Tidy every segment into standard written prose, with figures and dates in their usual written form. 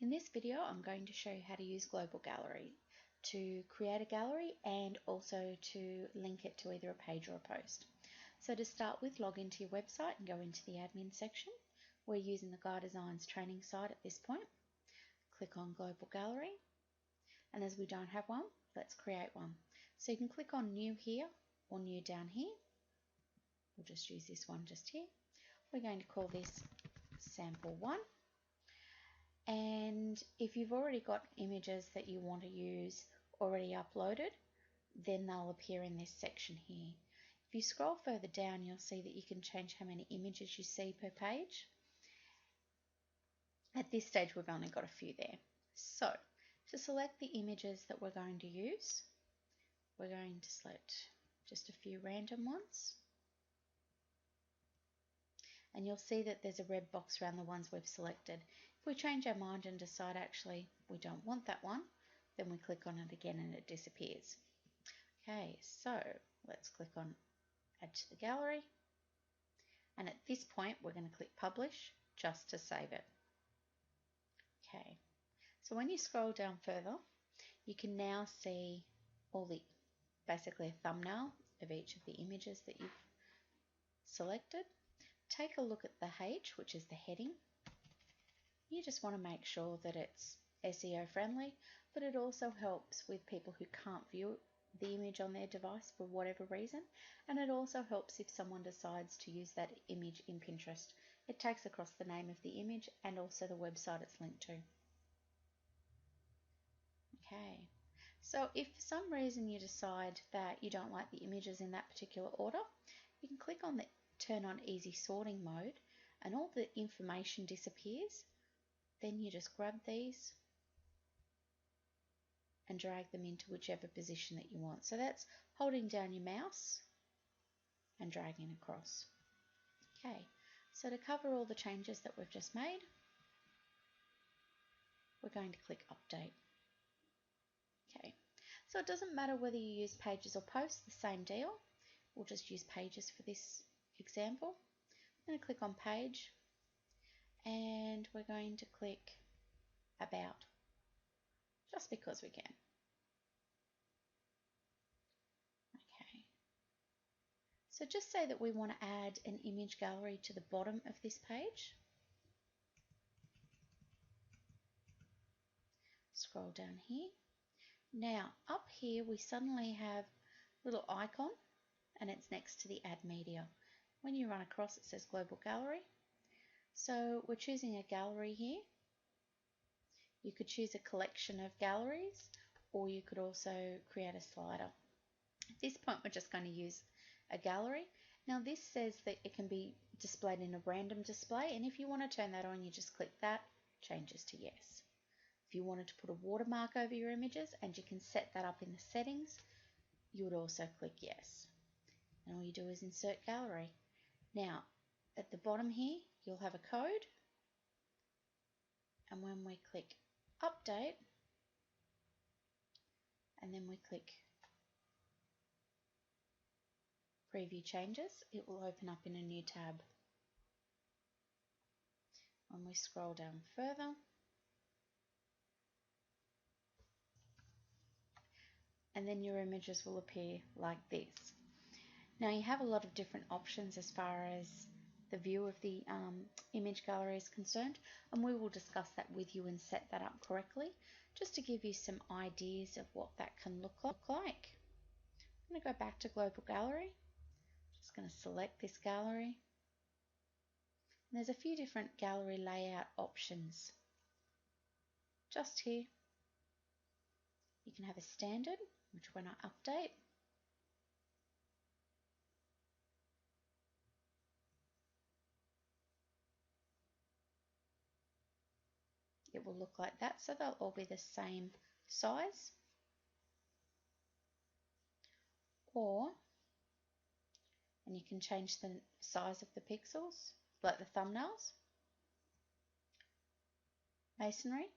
In this video, I'm going to show you how to use Global Gallery to create a gallery and also to link it to either a page or a post. So to start with, log into your website and go into the admin section. We're using the Guy Designs training site at this point. Click on Global Gallery, and as we don't have one, let's create one. So you can click on New here or New down here. We'll just use this one just here. We're going to call this Sample 1. And if you've already got images that you want to use already uploaded, then they'll appear in this section here. If you scroll further down, you'll see that you can change how many images you see per page. At this stage, we've only got a few there. So to select the images that we're going to use, we're going to select just a few random ones. And you'll see that there's a red box around the ones we've selected. If we change our mind and decide actually we don't want that one, then we click on it again and it disappears. Okay, so let's click on Add to the Gallery. And at this point, we're going to click Publish just to save it. Okay, so when you scroll down further, you can now see basically a thumbnail of each of the images that you've selected. Take a look at the H, which is the heading. You just want to make sure that it's SEO friendly, but it also helps with people who can't view the image on their device for whatever reason, and it also helps if someone decides to use that image in Pinterest. It takes across the name of the image and also the website it's linked to. Okay, so if for some reason you decide that you don't like the images in that particular order, you can click on the Turn on Easy Sorting mode and all the information disappears. Then you just grab these and drag them into whichever position that you want. So that's holding down your mouse and dragging across. Okay, so to cover all the changes that we've just made, we're going to click Update. Okay, so it doesn't matter whether you use pages or posts, the same deal. We'll just use pages for this example. I'm going to click on Page and we're going to click About, just because we can. Okay, so just say that we want to add an image gallery to the bottom of this page. Scroll down here. Now up here we suddenly have a little icon and it's next to the Add Media. When you run across, it says Global Gallery. So we're choosing a gallery here. You could choose a collection of galleries, or you could also create a slider. At this point, we're just going to use a gallery. Now this says that it can be displayed in a random display, and if you want to turn that on, you just click that, changes to yes. If you wanted to put a watermark over your images, and you can set that up in the settings, you would also click yes. And all you do is insert gallery. Now, at the bottom here, you'll have a code, and when we click Update, and then we click Preview Changes, it will open up in a new tab. When we scroll down further, and then your images will appear like this. Now you have a lot of different options as far as the view of the image gallery is concerned, and we will discuss that with you and set that up correctly, just to give you some ideas of what that can look like. I'm going to go back to Global Gallery. Just going to select this gallery. And there's a few different gallery layout options. Just here, you can have a standard, which when I update, it will look like that, so they'll all be the same size. And you can change the size of the pixels, like the thumbnails. Masonry.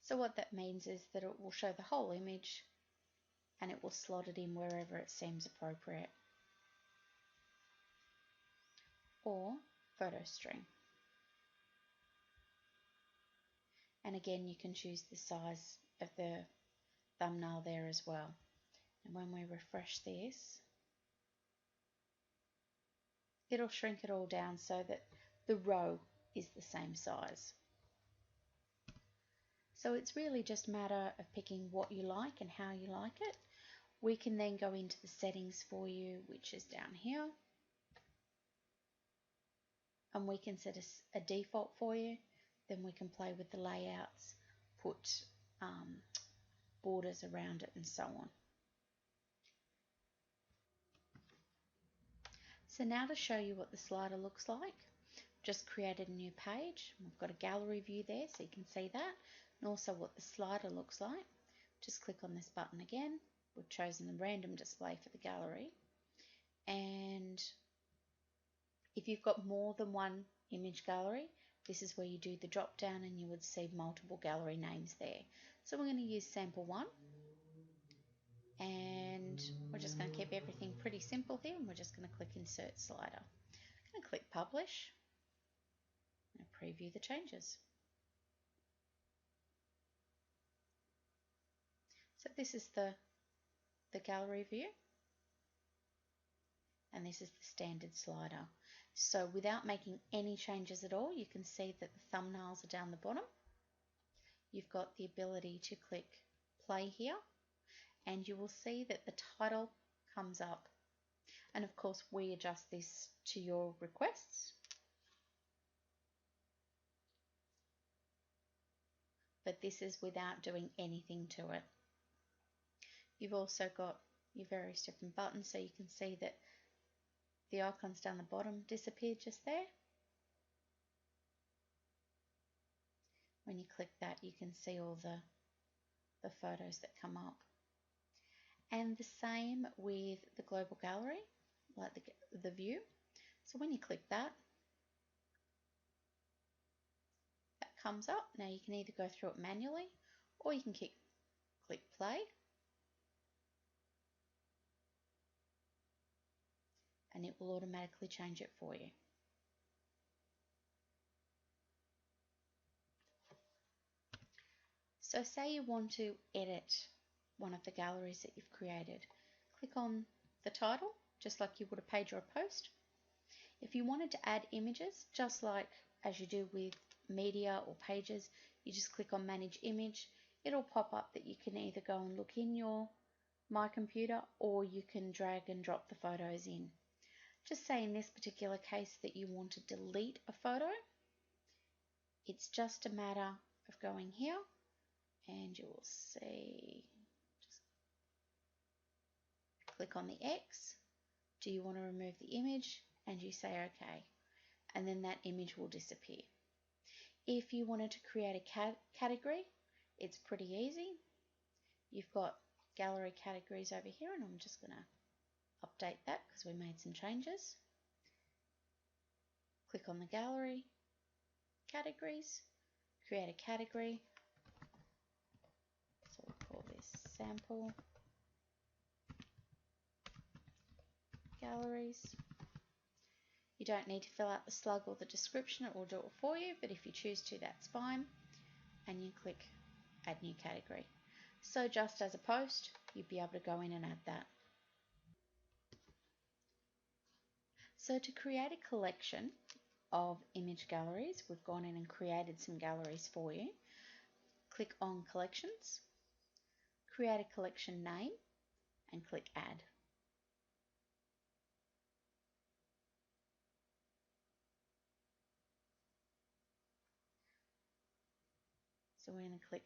So what that means is that it will show the whole image and it will slot it in wherever it seems appropriate. Or photo string. And again, you can choose the size of the thumbnail there as well. And when we refresh this, it'll shrink it all down so that the row is the same size. So it's really just a matter of picking what you like and how you like it. We can then go into the settings for you, which is down here. And we can set a default for you. Then we can play with the layouts, put borders around it and so on. So now to show you what the slider looks like, just created a new page. We've got a gallery view there so you can see that, and also what the slider looks like. Just click on this button again. We've chosen the random display for the gallery, and if you've got more than one image gallery, this is where you do the drop down and you would see multiple gallery names there. So we're going to use sample 1, and we're just going to keep everything pretty simple here, and we're just going to click insert slider. I'm going to click publish and preview the changes. So this is the gallery view, and this is the standard slider. So without making any changes at all, you can see that the thumbnails are down the bottom. You've got the ability to click play here, and you will see that the title comes up. And of course, we adjust this to your requests. But this is without doing anything to it. You've also got your various different buttons, so you can see that the icons down the bottom disappeared just there. When you click that, you can see all the photos that come up. And the same with the global gallery, like the view. So when you click that, that comes up. Now you can either go through it manually, or you can click play. And it will automatically change it for you. So say you want to edit one of the galleries that you've created. Click on the title, just like you would a page or a post. If you wanted to add images, just like as you do with media or pages, you just click on manage image. It'll pop up that you can either go and look in your My Computer, or you can drag and drop the photos in. Just say in this particular case that you want to delete a photo. It's just a matter of going here, and you will see, just click on the X. Do you want to remove the image? And you say OK, and then that image will disappear. If you wanted to create a category, it's pretty easy. You've got gallery categories over here, and I'm just going to update that because we made some changes. Click on the gallery categories, create a category. So we'll call this sample galleries. You don't need to fill out the slug or the description, it will do it for you, but if you choose to, that's fine. And you click add new category. So just as a post, you'd be able to go in and add that. So to create a collection of image galleries, we've gone in and created some galleries for you. Click on collections, create a collection name, and click add. So we're going to click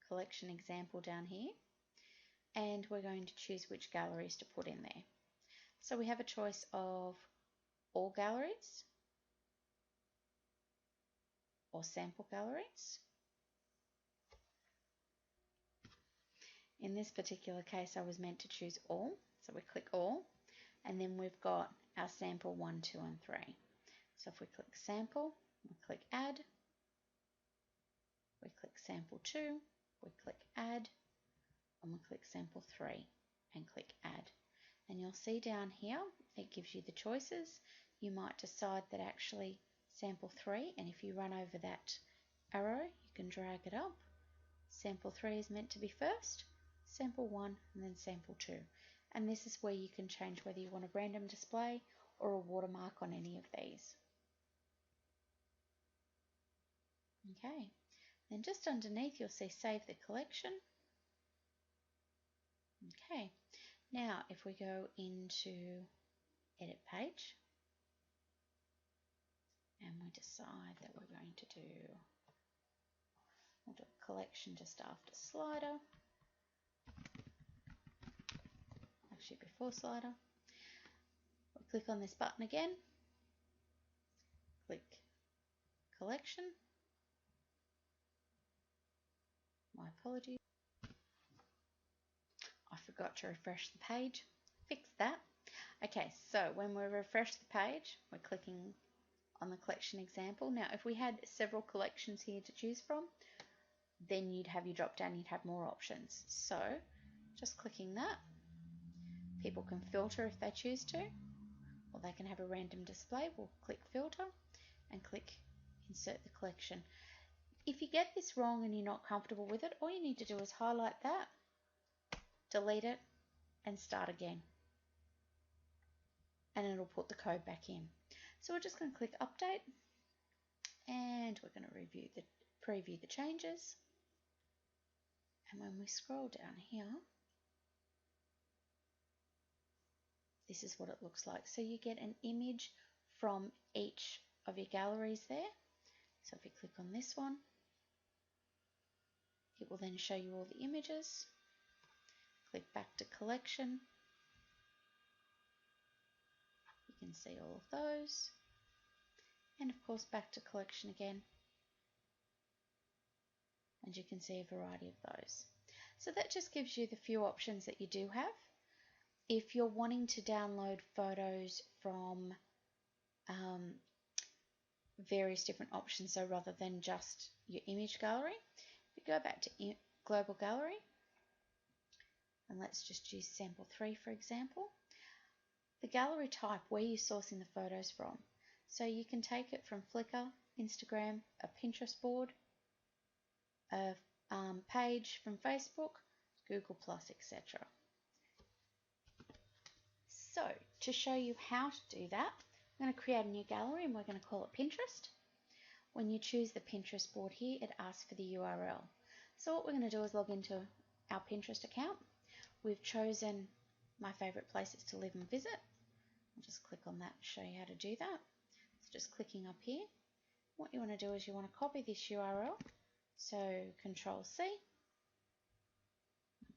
collection example down here, and we're going to choose which galleries to put in there. So we have a choice of all galleries or sample galleries. In this particular case, I was meant to choose all, so we click all, and then we've got our sample 1, 2, and 3. So if we click sample, we click add, we click sample 2, we click add, and we click sample 3. and click add. And you'll see down here, it gives you the choices. You might decide that actually sample 3, and if you run over that arrow, you can drag it up. Sample 3 is meant to be first, sample 1, and then sample 2. And this is where you can change whether you want a random display or a watermark on any of these. Okay, then just underneath you'll see save the collection. Okay, now if we go into edit page and we decide that we're going to do, we'll do a collection just after slider, actually before slider, we'll click on this button again, click collection, my apologies, I forgot to refresh the page, fix that. Okay, so when we refresh the page, we're clicking on the collection example. Now, if we had several collections here to choose from, then you'd have your drop down, you'd have more options. So, just clicking that, people can filter if they choose to, or they can have a random display. We'll click filter and click insert the collection. If you get this wrong and you're not comfortable with it, all you need to do is highlight that, delete it, and start again. And it'll put the code back in. So we're just going to click update, and we're going to preview the changes. And when we scroll down here, this is what it looks like. So you get an image from each of your galleries there. So if you click on this one, it will then show you all the images. Click back to collection. You can see all of those. And of course back to collection again. And you can see a variety of those. So that just gives you the few options that you do have. If you're wanting to download photos from various different options, so rather than just your image gallery, if you go back to Global Gallery, and let's just use sample 3 for example, the gallery type, where you're sourcing the photos from. So you can take it from Flickr, Instagram, a Pinterest board, a page from Facebook, Google+, etc. So to show you how to do that, I'm going to create a new gallery and we're going to call it Pinterest. When you choose the Pinterest board here, it asks for the URL. So what we're going to do is log into our Pinterest account. We've chosen my favorite places to live and visit. I'll just click on that to show you how to do that. So just clicking up here. What you want to do is you want to copy this URL. So Control C.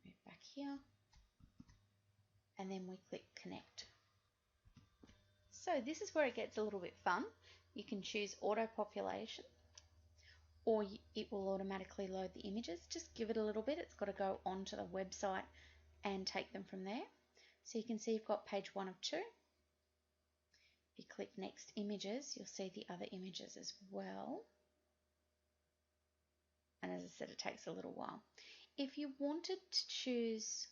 Move back here. And then we click connect. So this is where it gets a little bit fun. You can choose auto population, or it will automatically load the images. Just give it a little bit. It's got to go onto the website and take them from there. So you can see you've got page 1 of 2. If you click next images, you'll see the other images as well. And as I said, it takes a little while. If you wanted to choose,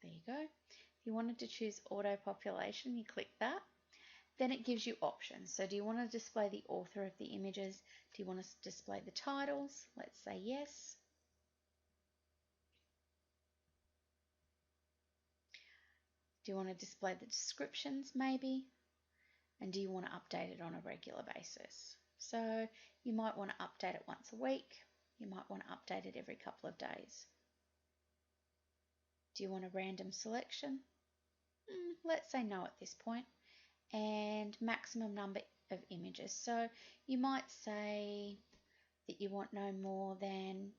there you go. If you wanted to choose auto population, you click that. Then it gives you options. So do you want to display the author of the images? Do you want to display the titles? Let's say yes. Do you want to display the descriptions maybe? And do you want to update it on a regular basis? So you might want to update it once a week. You might want to update it every couple of days. Do you want a random selection? Let's say no at this point. And maximum number of images. So you might say that you want no more than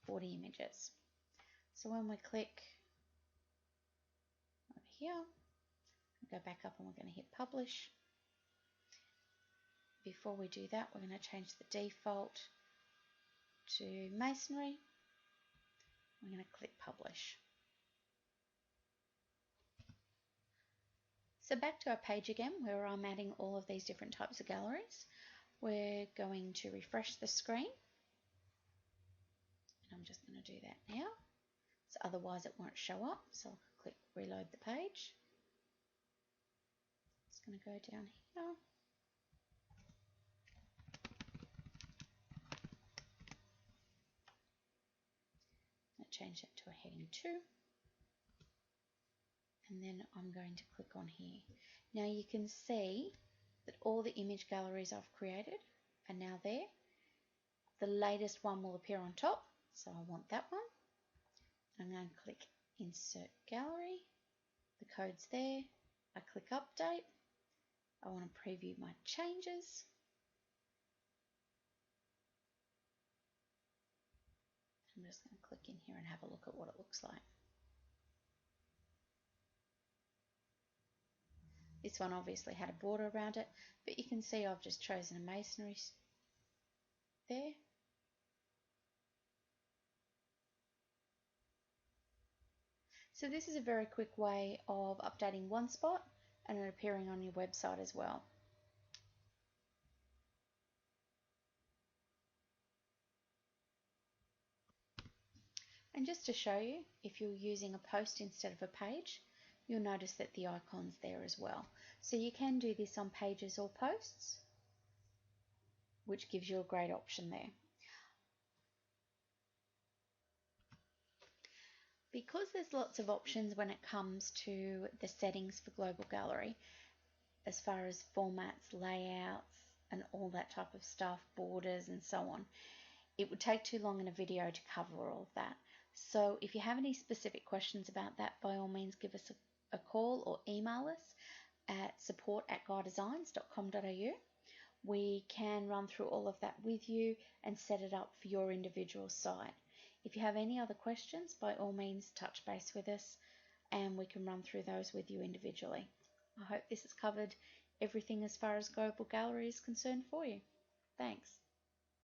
40 images. So when we click over here, we'll go back up and we're going to hit publish. Before we do that, we're going to change the default to masonry. We're going to click publish. So back to our page again, where I'm adding all of these different types of galleries. We're going to refresh the screen. And I'm just going to do that now. So otherwise it won't show up. So I'll click reload the page. It's going to go down here. I'll change that to a heading 2. And then I'm going to click on here. Now you can see that all the image galleries I've created are now there. The latest one will appear on top, so I want that one. I'm going to click Insert Gallery. The code's there. I click Update. I want to preview my changes. I'm just going to click in here and have a look at what it looks like. This one obviously had a border around it, but you can see I've just chosen a masonry there. So this is a very quick way of updating one spot and it appearing on your website as well. And just to show you, if you're using a post instead of a page, you'll notice that the icon's there as well. So you can do this on pages or posts, which gives you a great option there. Because there's lots of options when it comes to the settings for Global Gallery, as far as formats, layouts, and all that type of stuff, borders and so on, it would take too long in a video to cover all of that. So if you have any specific questions about that, by all means give us a call or email us at support@guydesigns.com.au. We can run through all of that with you and set it up for your individual site. If you have any other questions, by all means touch base with us and we can run through those with you individually. I hope this has covered everything as far as Global Gallery is concerned for you. Thanks.